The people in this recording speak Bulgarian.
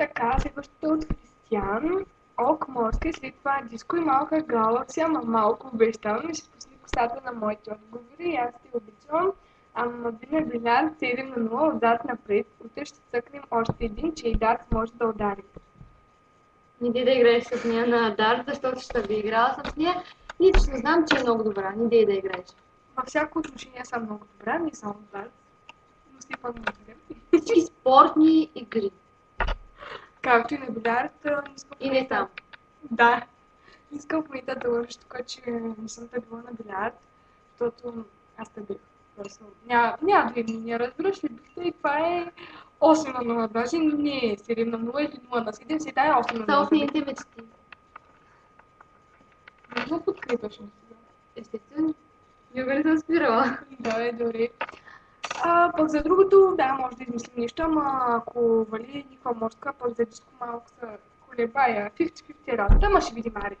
Така, следващото от Християн. Ок, морска, след това диско и малка галаксия, ама малко обещавам и ще пусни косата на моите отговори. Аз ти обичам. Ама бина билярд 7-0 отзад напред. Утре ще цъкнем още един, че и дат може да удари. Не иди да играеш с нея на дарт, защото ще би играла с нея. Нито ще знам, че е много добра. Не иди да играеш. Във всяко отношение съм много добра, не само в дат. Но все пак не играм. Всички спортни игри. Както и на билярд, не искам И не само. Да. Не искам в момента да лъжа тук, че не съм била на билярд, защото аз те бих. Просто няма да не разбираш ли бихте и това е 8-0, даже не е 7-0 или 0-7, си дай 8-0. Са основните мечти. Не го подкрепяш ли сега? Естествено. Никога не съм спирала. Да, добре. Пък за другото, да, може да измислим нещо, ама ако вали никаква морска, пък за диско малко са колебая, 50-50 работа, ама ще видим, аре.